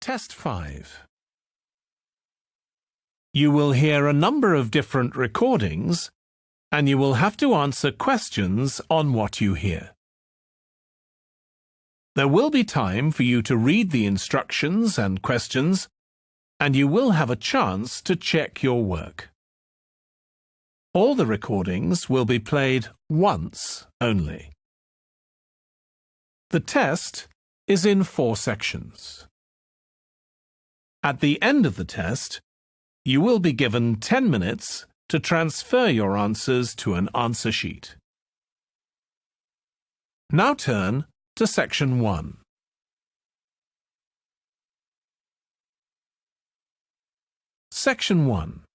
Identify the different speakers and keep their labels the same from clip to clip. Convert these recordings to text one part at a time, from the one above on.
Speaker 1: Test 5. You will hear a number of different recordings, and you will have to answer questions on what you hear. There will be time for you to read the instructions and questions, and you will have a chance to check your work. All the recordings will be played once only. The test is in 4 sections. At the end of the test, you will be given 10 minutes to transfer your answers to an answer sheet. Now turn to Section 1. Section 1.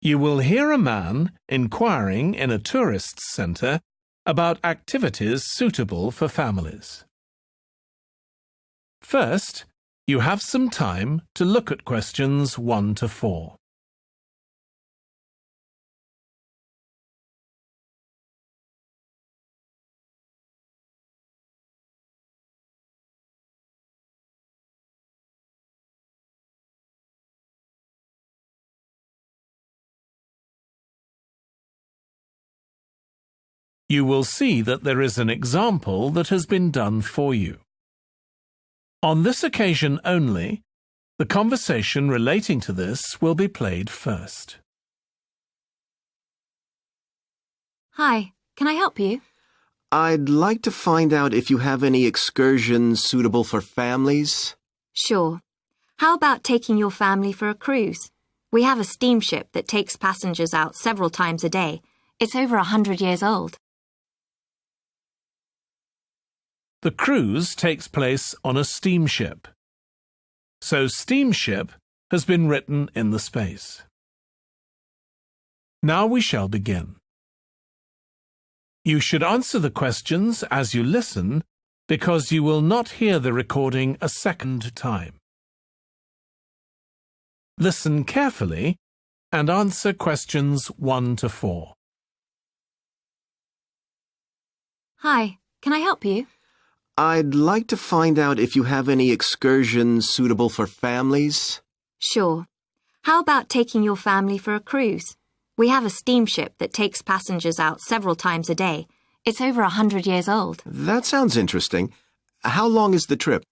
Speaker 1: You will hear a man inquiring in a tourist centre about activities suitable for families. First, you have some time to look at questions 1 to 4. You will see that there is an example that has been done for you. On this occasion only, the conversation relating to this will be played first.
Speaker 2: Hi, can I help you?
Speaker 3: I'd like to find out if you have any excursions suitable for families.
Speaker 2: Sure. How about taking your family for a cruise? We have a steamship that takes passengers out several times a day. It's over 100 years old.
Speaker 1: The cruise takes place on a steamship. So steamship has been written in the space. Now we shall begin. You should answer the questions as you listen because you will not hear the recording a second time. Listen carefully and answer questions 1 to 4.
Speaker 2: Hi, can I help you?
Speaker 3: I'd like to find out if you have any excursions suitable for families.
Speaker 2: Sure. How about taking your family for a cruise? We have a steamship that takes passengers out several times a day. It's over 100 years old.
Speaker 3: That sounds interesting. How long is the trip?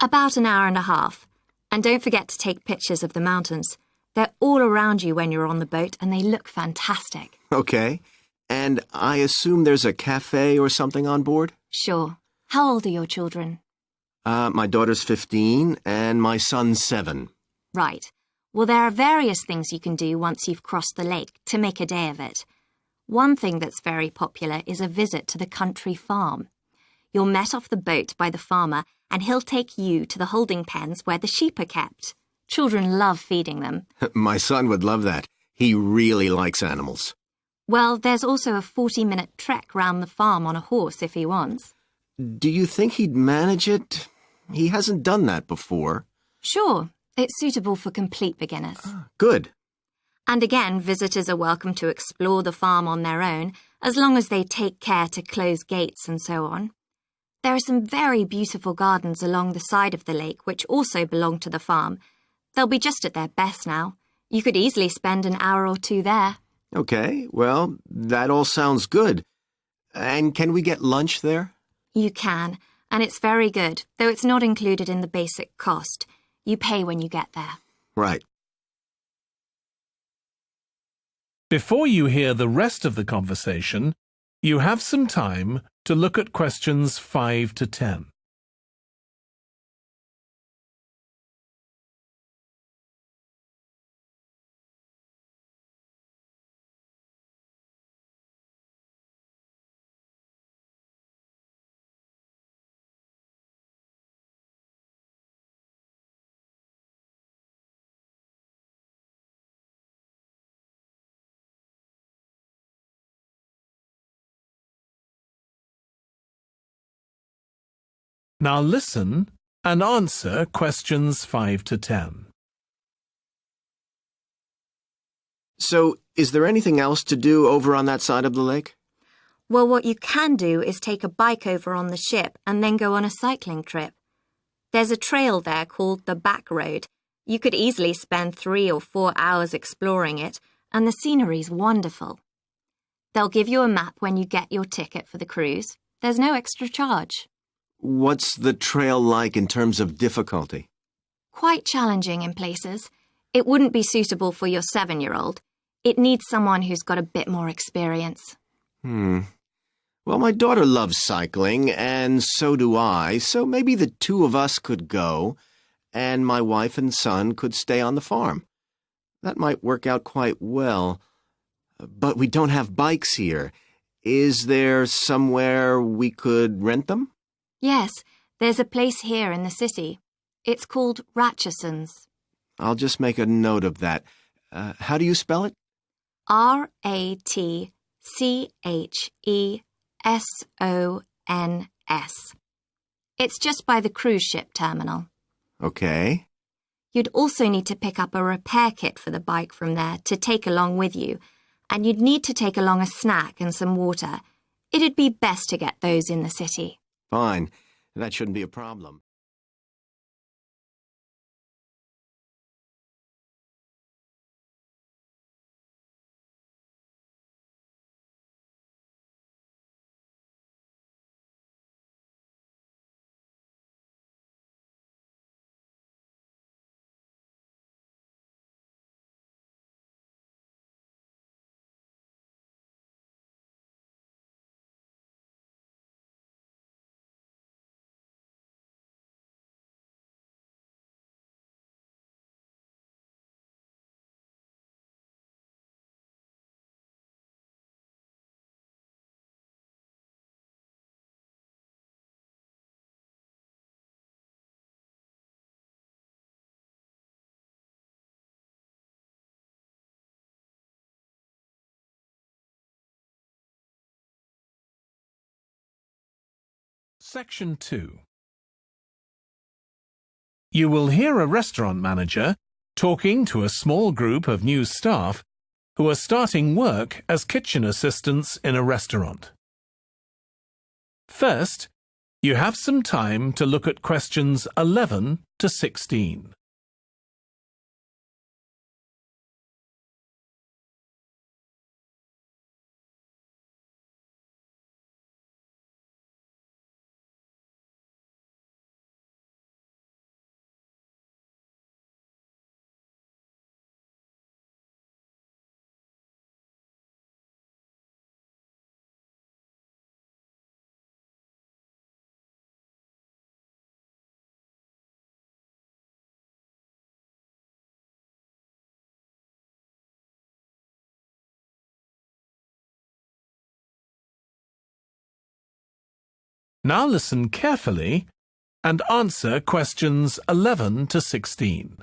Speaker 2: About an hour and a half. And don't forget to take pictures of the mountains. They're all around you when you're on the boat and they look fantastic.
Speaker 3: Okay. And I assume there's a cafe or something on board?
Speaker 2: Sure. How old are your children?
Speaker 3: My daughter's 15 and my son's 7.
Speaker 2: Right. Well, there are various things you can do once you've crossed the lake to make a day of it. One thing that's very popular is a visit to the country farm. You're met off the boat by the farmer and he'll take you to the holding pens where the sheep are kept. Children love feeding them.
Speaker 3: My son would love that. He really likes animals.
Speaker 2: Well, there's also a 40-minute trek round the farm on a horse if he wants.
Speaker 3: Do you think he'd manage it? He hasn't done that before.
Speaker 2: Sure. It's suitable for complete beginners.
Speaker 3: Good.
Speaker 2: And again, visitors are welcome to explore the farm on their own, as long as they take care to close gates and so on. There are some very beautiful gardens along the side of the lake which also belong to the farm. They'll be just at their best now. You could easily spend an hour or 2 there.
Speaker 3: Okay, well, that all sounds good. And can we get lunch there?
Speaker 2: You can, and it's very good, though it's not included in the basic cost. You pay when you get there.
Speaker 3: Right.
Speaker 1: Before you hear the rest of the conversation, you have some time to look at questions 5 to 10. Now listen and answer questions 5 to 10.
Speaker 3: So, is there anything else to do over on that side of the lake?
Speaker 2: Well, what you can do is take a bike over on the ship and then go on a cycling trip. There's a trail there called the Back Road. You could easily spend 3 or 4 hours exploring it, and the scenery's wonderful. They'll give you a map when you get your ticket for the cruise. There's no extra charge.
Speaker 3: What's the trail like in terms of difficulty?
Speaker 2: Quite challenging in places. It wouldn't be suitable for your 7-year-old. It needs someone who's got a bit more experience.
Speaker 3: Well, my daughter loves cycling, and so do I, so maybe the two of us could go, and my wife and son could stay on the farm. That might work out quite well. But we don't have bikes here. Is there somewhere we could rent them?
Speaker 2: Yes, there's a place here in the city. It's called Ratcheson's.
Speaker 3: I'll just make a note of that. How do you spell it?
Speaker 2: Ratchesons. It's just by the cruise ship terminal.
Speaker 3: Okay.
Speaker 2: You'd also need to pick up a repair kit for the bike from there to take along with you, and you'd need to take along a snack and some water. It'd be best to get those in the city.
Speaker 3: Fine. That shouldn't be a problem.
Speaker 1: Section 2. You will hear a restaurant manager talking to a small group of new staff who are starting work as kitchen assistants in a restaurant. First, you have some time to look at questions 11 to 16. Now listen carefully and answer questions 11 to 16.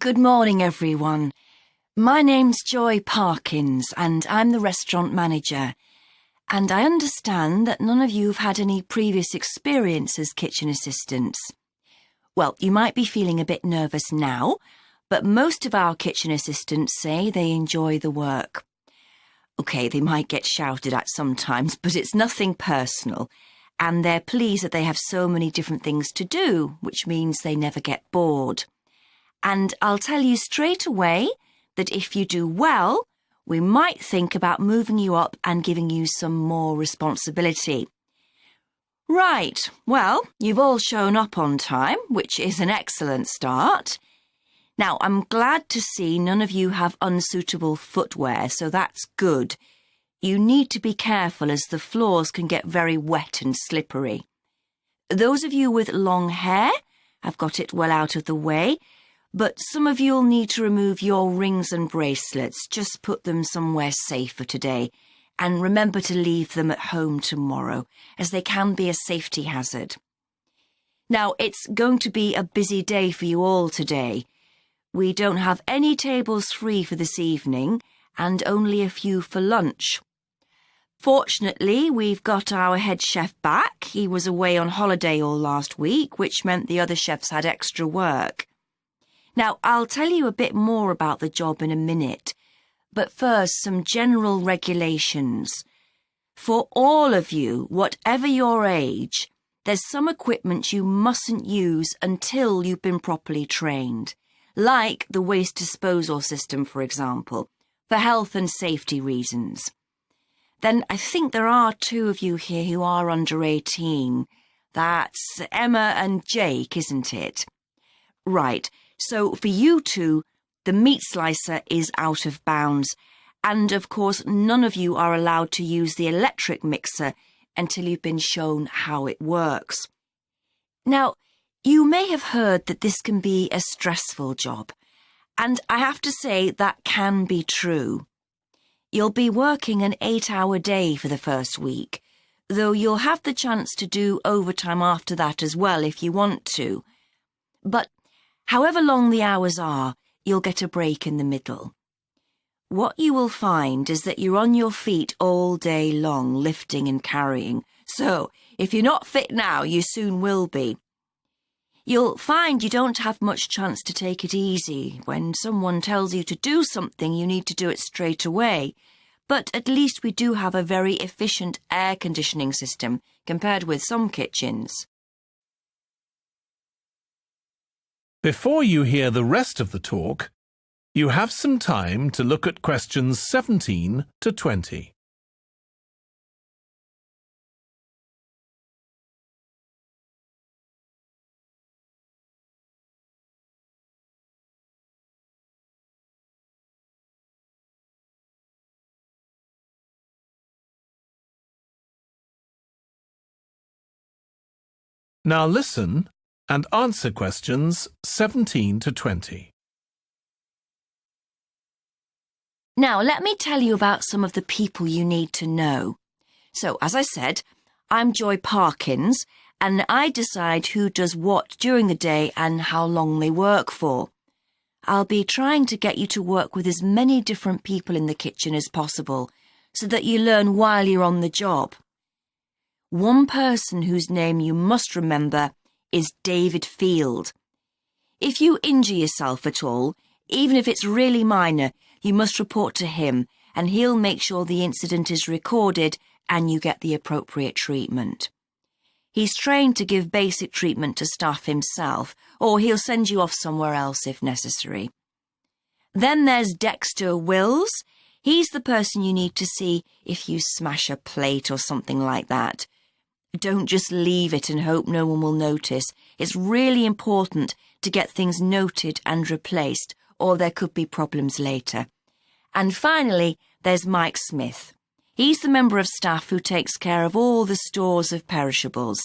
Speaker 4: Good morning, everyone. My name's Joy Parkins, and I'm the restaurant manager. And I understand that none of you have had any previous experience as kitchen assistants. Well, you might be feeling a bit nervous now, but most of our kitchen assistants say they enjoy the work. OK, they might get shouted at sometimes, but it's nothing personal, and they're pleased that they have so many different things to do, which means they never get bored. And I'll tell you straight away that if you do well, we might think about moving you up and giving you some more responsibility. Right, well, you've all shown up on time, which is an excellent start. Now, I'm glad to see none of you have unsuitable footwear, so that's good. You need to be careful as the floors can get very wet and slippery. Those of you with long hair have got it well out of the way, but some of you'll need to remove your rings and bracelets. Just put them somewhere safer today, and remember to leave them at home tomorrow, as they can be a safety hazard. Now, it's going to be a busy day for you all today. We don't have any tables free for this evening, and only a few for lunch. Fortunately, we've got our head chef back. He was away on holiday all last week, which meant the other chefs had extra work. Now, I'll tell you a bit more about the job in a minute, but first, some general regulations. For all of you, whatever your age, there's some equipment you mustn't use until you've been properly trained, like the waste disposal system, for example, for health and safety reasons. Then I think there are 2 of you here who are under 18. That's Emma and Jake, isn't it? Right, so for you 2, the meat slicer is out of bounds, and of course none of you are allowed to use the electric mixer until you've been shown how it works. Now, you may have heard that this can be a stressful job, and I have to say that can be true. You'll be working an 8-hour day for the first week, though you'll have the chance to do overtime after that as well if you want to. But however long the hours are, you'll get a break in the middle. What you will find is that you're on your feet all day long, lifting and carrying. So, if you're not fit now, you soon will be. You'll find you don't have much chance to take it easy. When someone tells you to do something, you need to do it straight away. But at least we do have a very efficient air conditioning system compared with some kitchens.
Speaker 1: Before you hear the rest of the talk, you have some time to look at questions 17 to 20. Now listen and answer questions 17 to 20.
Speaker 4: Now, let me tell you about some of the people you need to know. So, as I said, I'm Joy Parkins, and I decide who does what during the day and how long they work for. I'll be trying to get you to work with as many different people in the kitchen as possible, so that you learn while you're on the job. One person whose name you must remember is David Field. If you injure yourself at all, even if it's really minor, you must report to him, and he'll make sure the incident is recorded and you get the appropriate treatment. He's trained to give basic treatment to staff himself, or he'll send you off somewhere else if necessary. Then there's Dexter Wills. He's the person you need to see if you smash a plate or something like that. Don't just leave it and hope no one will notice. It's really important to get things noted and replaced, or there could be problems later. And finally, there's Mike Smith. He's the member of staff who takes care of all the stores of perishables.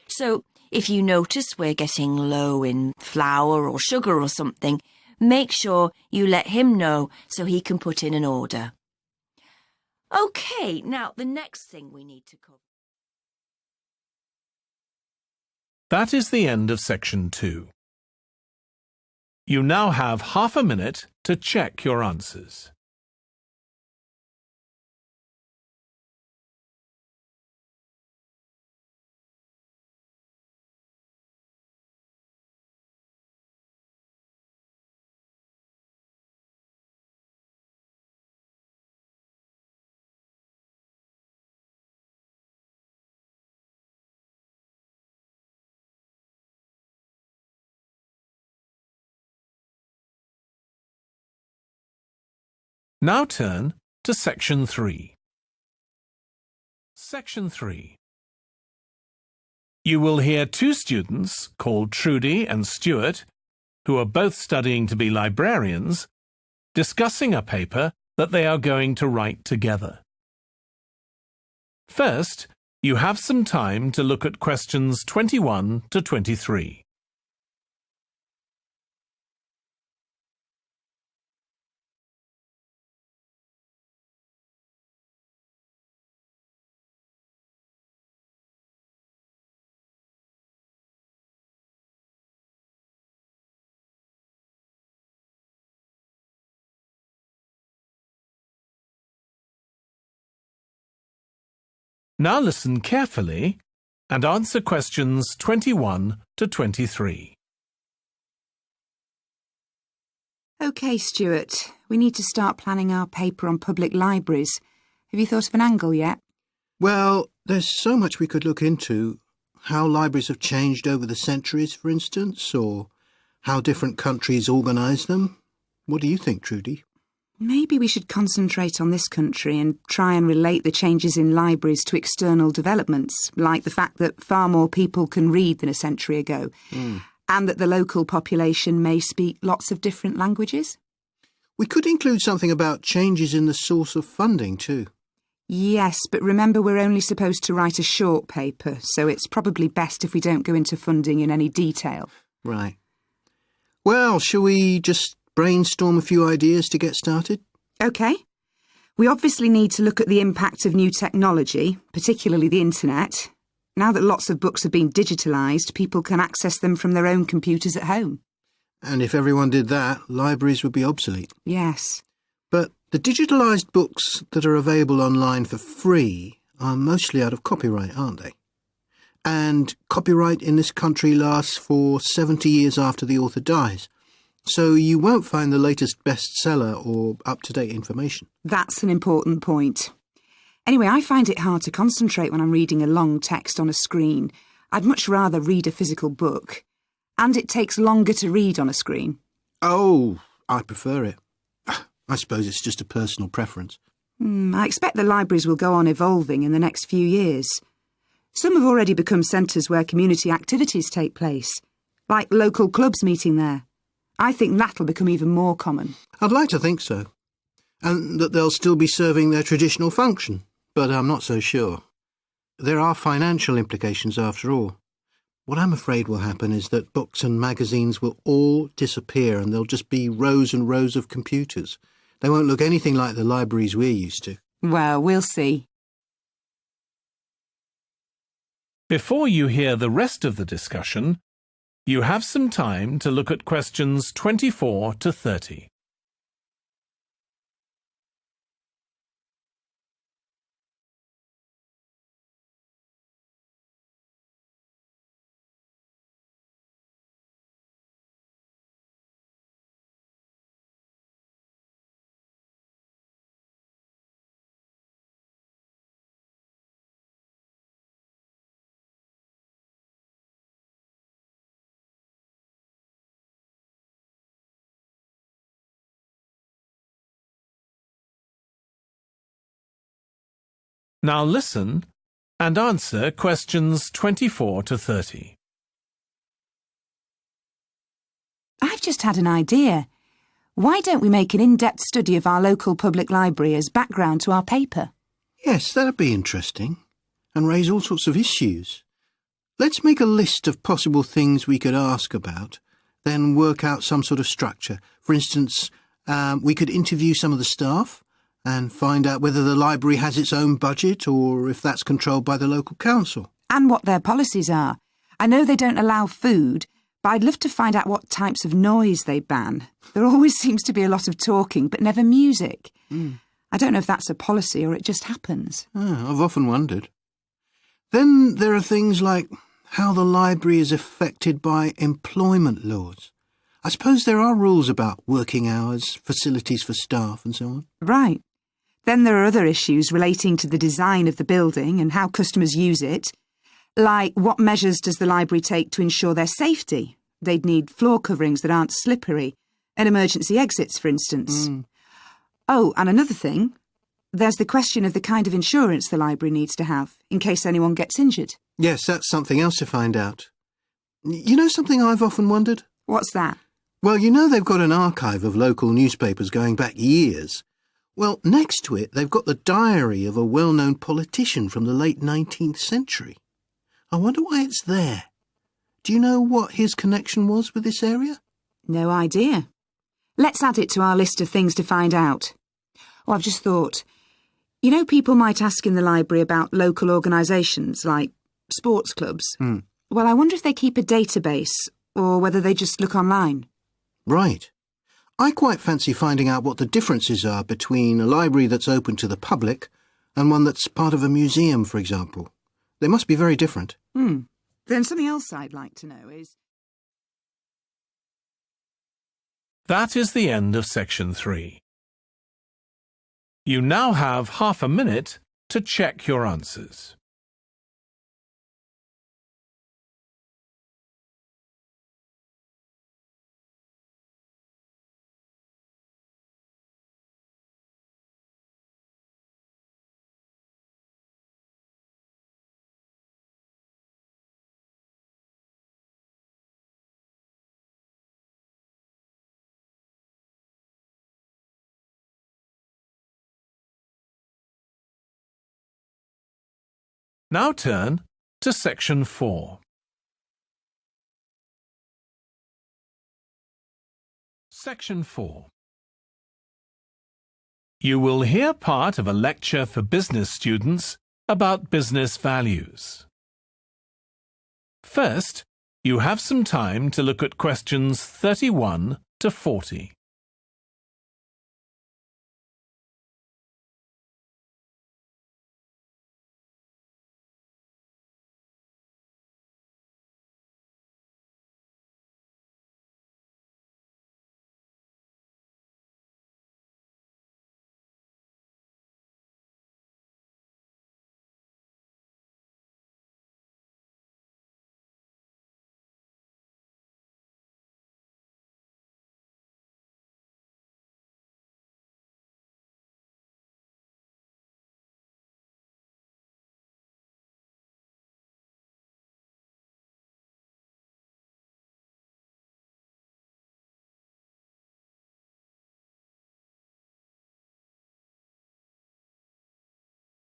Speaker 4: So, if you notice we're getting low in flour or sugar or something, make sure you let him know so he can put in an order. OK, now the next thing we need to cover.
Speaker 1: That is the end of section 2. You now have half a minute to check your answers. Now turn to Section 3. Section 3. You will hear 2 students called Trudy and Stuart, who are both studying to be librarians, discussing a paper that they are going to write together. First, you have some time to look at questions 21 to 23. Now listen carefully and answer questions 21 to 23.
Speaker 5: OK, Stuart, we need to start planning our paper on public libraries. Have you thought of an angle yet?
Speaker 6: Well, there's so much we could look into. how libraries have changed over the centuries, for instance, or how different countries organise them? What do you think, Trudy?
Speaker 5: Maybe we should concentrate on this country and try and relate the changes in libraries to external developments, like the fact that far more people can read than a century ago, and that the local population may speak lots of different languages.
Speaker 6: We could include something about changes in the source of funding too.
Speaker 5: Yes, but remember we're only supposed to write a short paper, so it's probably best if we don't go into funding in any detail.
Speaker 6: Right. Well, shall we just brainstorm a few ideas to get started?
Speaker 5: OK. We obviously need to look at the impact of new technology, particularly the internet. Now that lots of books have been digitalised, people can access them from their own computers at home.
Speaker 6: And if everyone did that, libraries would be obsolete.
Speaker 5: Yes.
Speaker 6: But the digitalised books that are available online for free are mostly out of copyright, aren't they? And copyright in this country lasts for 70 years after the author dies. So you won't find the latest bestseller or up-to-date information.
Speaker 5: That's an important point. Anyway, I find it hard to concentrate when I'm reading a long text on a screen. I'd much rather read a physical book. And it takes longer to read on a screen.
Speaker 6: Oh, I prefer it. I suppose it's just a personal preference.
Speaker 5: I expect the libraries will go on evolving in the next few years. Some have already become centres where community activities take place, like local clubs meeting there. I think that'll become even more common.
Speaker 6: I'd like to think so. And that they'll still be serving their traditional function, but I'm not so sure. There are financial implications after all. What I'm afraid will happen is that books and magazines will all disappear and there'll just be rows and rows of computers. They won't look anything like the libraries we're used to.
Speaker 5: Well, we'll see.
Speaker 1: Before you hear the rest of the discussion, you have some time to look at questions 24 to 30. Now listen and answer questions 24 to 30.
Speaker 5: I've just had an idea. Why don't we make an in-depth study of our local public library as background to our paper?
Speaker 6: Yes, that'd be interesting, and raise all sorts of issues. Let's make a list of possible things we could ask about, then work out some sort of structure. For instance, we could interview some of the staff and find out whether the library has its own budget or if that's controlled by the local council.
Speaker 5: And what their policies are. I know they don't allow food, but I'd love to find out what types of noise they ban. There always seems to be a lot of talking, but never music. I don't know if that's a policy or it just happens.
Speaker 6: I've often wondered. Then there are things like how the library is affected by employment laws. I suppose there are rules about working hours, facilities for staff and so on.
Speaker 5: Right. Then there are other issues relating to the design of the building and how customers use it, like what measures does the library take to ensure their safety? They'd need floor coverings that aren't slippery, and emergency exits, for instance. Oh, and another thing, there's the question of the kind of insurance the library needs to have, in case anyone gets injured.
Speaker 6: Yes, that's something else to find out. You know something I've often wondered?
Speaker 5: What's that?
Speaker 6: Well, you know they've got an archive of local newspapers going back years. Well, next to it, they've got the diary of a well-known politician from the late 19th century. I wonder why it's there. Do you know what his connection was with this area?
Speaker 5: No idea. Let's add it to our list of things to find out. Oh, I've just thought. You know, people might ask in the library about local organisations, like sports clubs. Well, I wonder if they keep a database, or whether they just look online.
Speaker 6: Right. I quite fancy finding out what the differences are between a library that's open to the public and one that's part of a museum, for example. They must be very different.
Speaker 5: Then something else I'd like to know is...
Speaker 1: That is the end of section 3. You now have half a minute to check your answers. Now turn to Section 4. Section 4. You will hear part of a lecture for business students about business values. First, you have some time to look at questions 31 to 40.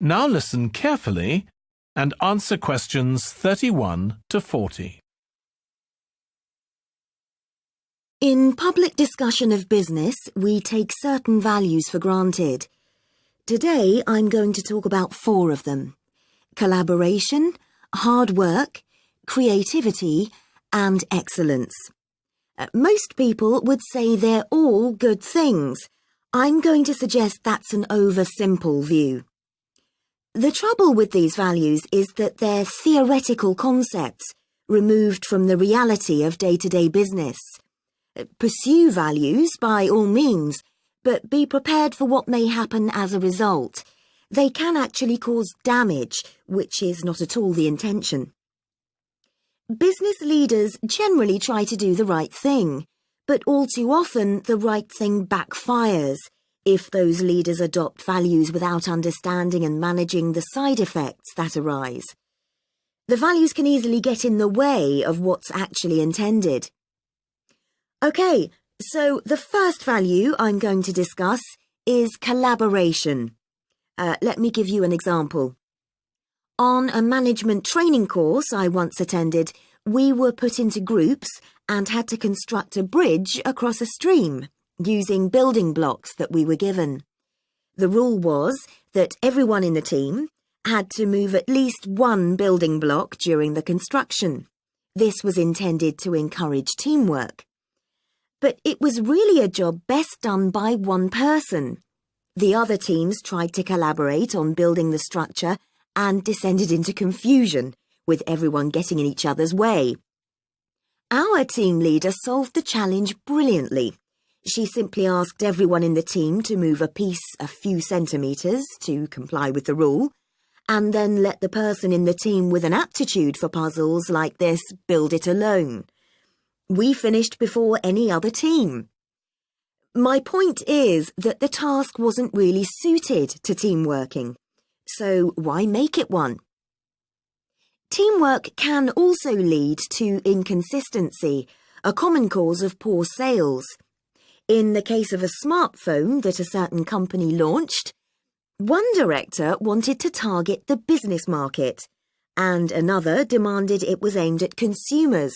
Speaker 1: Now listen carefully and answer questions 31 to 40.
Speaker 7: In public discussion of business, we take certain values for granted. Today, I'm going to talk about 4 of them: collaboration, hard work, creativity, and excellence. Most people would say they're all good things. I'm going to suggest that's an oversimple view. The trouble with these values is that they're theoretical concepts, removed from the reality of day-to-day business. Pursue values by all means, but be prepared for what may happen as a result. They can actually cause damage, which is not at all the intention. Business leaders generally try to do the right thing, but all too often the right thing backfires if those leaders adopt values without understanding and managing the side effects that arise. The values can easily get in the way of what's actually intended. Okay, so the first value I'm going to discuss is collaboration. Let me give you an example. On a management training course I once attended, we were put into groups and had to construct a bridge across a stream, using building blocks that we were given. The rule was that everyone in the team had to move at least one building block during the construction. This was intended to encourage teamwork. But it was really a job best done by one person. The other teams tried to collaborate on building the structure and descended into confusion, with everyone getting in each other's way. Our team leader solved the challenge brilliantly. She simply asked everyone in the team to move a piece a few centimetres to comply with the rule, and then let the person in the team with an aptitude for puzzles like this build it alone. We finished before any other team. My point is that the task wasn't really suited to team working, so why make it one? Teamwork can also lead to inconsistency, a common cause of poor sales. In the case of a smartphone that a certain company launched, one director wanted to target the business market, and another demanded it was aimed at consumers.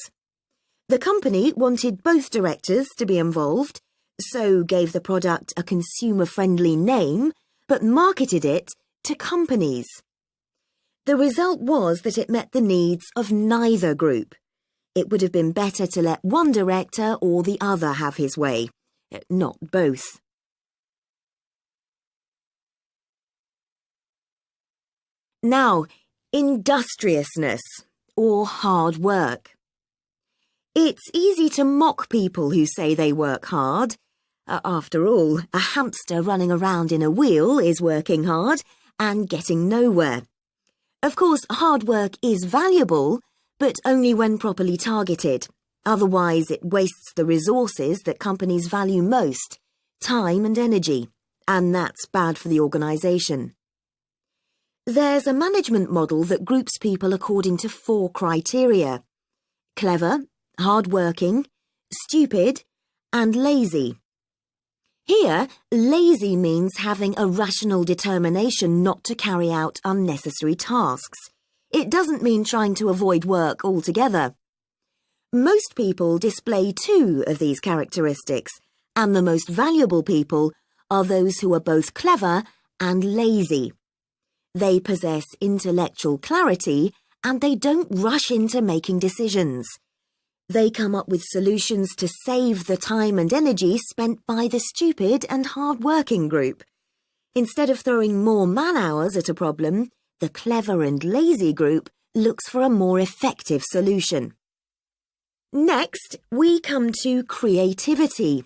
Speaker 7: The company wanted both directors to be involved, so gave the product a consumer-friendly name, but marketed it to companies. The result was that it met the needs of neither group. It would have been better to let one director or the other have his way, not both. Now, industriousness, or hard work. It's easy to mock people who say they work hard. After all, a hamster running around in a wheel is working hard and getting nowhere. Of course, hard work is valuable, but only when properly targeted. Otherwise, it wastes the resources that companies value most, time and energy, and that's bad for the organisation. There's a management model that groups people according to 4 criteria: clever, hard-working, stupid, and lazy. Here, lazy means having a rational determination not to carry out unnecessary tasks. It doesn't mean trying to avoid work altogether. Most people display 2 of these characteristics, and the most valuable people are those who are both clever and lazy. They possess intellectual clarity and they don't rush into making decisions. They come up with solutions to save the time and energy spent by the stupid and hard-working group. Instead of throwing more man-hours at a problem, the clever and lazy group looks for a more effective solution. Next, we come to creativity.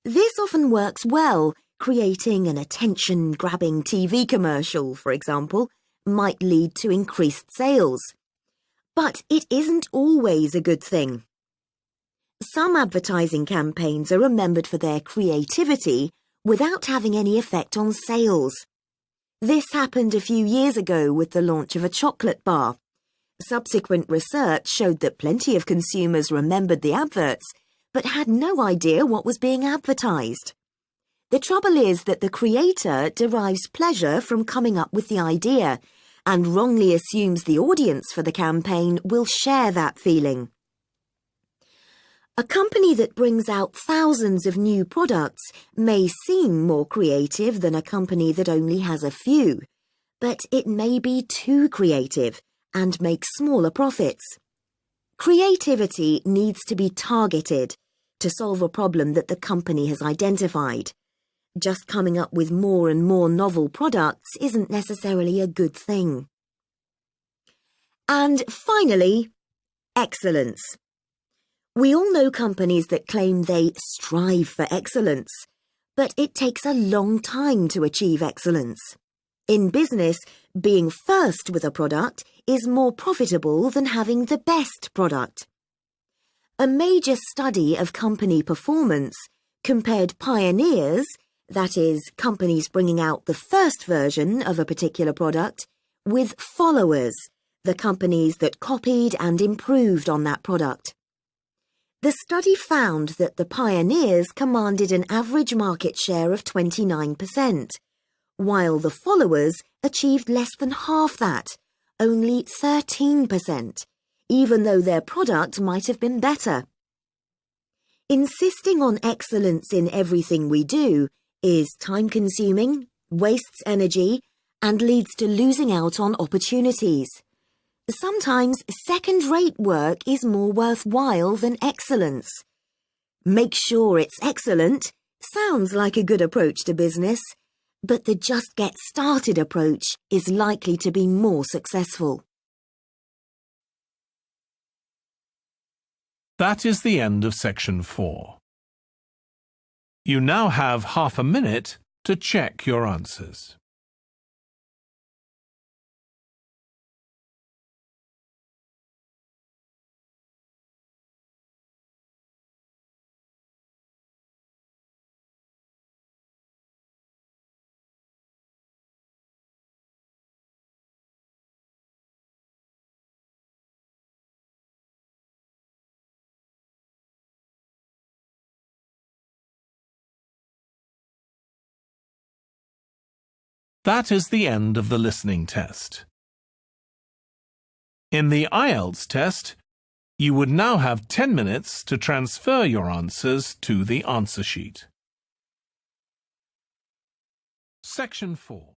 Speaker 7: This often works well. Creating an attention-grabbing TV commercial, for example, might lead to increased sales. But it isn't always a good thing. Some advertising campaigns are remembered for their creativity without having any effect on sales. This happened a few years ago with the launch of a chocolate bar. Subsequent research showed that plenty of consumers remembered the adverts, but had no idea what was being advertised. The trouble is that the creator derives pleasure from coming up with the idea and wrongly assumes the audience for the campaign will share that feeling. A company that brings out thousands of new products may seem more creative than a company that only has a few, but it may be too creative and make smaller profits. Creativity needs to be targeted to solve a problem that the company has identified. Just coming up with more and more novel products isn't necessarily a good thing. And finally, excellence. We all know companies that claim they strive for excellence, but it takes a long time to achieve excellence. In business, being first with a product is more profitable than having the best product. A major study of company performance compared pioneers, that is, companies bringing out the first version of a particular product, with followers, the companies that copied and improved on that product. The study found that the pioneers commanded an average market share of 29%, while the followers achieved less than half that, only 13%, even though their product might have been better. Insisting on excellence in everything we do is time-consuming, wastes energy, and leads to losing out on opportunities. Sometimes second-rate work is more worthwhile than excellence. Make sure it's excellent sounds like a good approach to business, but the just get started approach is likely to be more successful.
Speaker 1: That is the end of section 4. You now have half a minute to check your answers. That is the end of the listening test. In the Ielts test, you would now have 10 minutes to transfer your answers to the answer sheet. Section 4.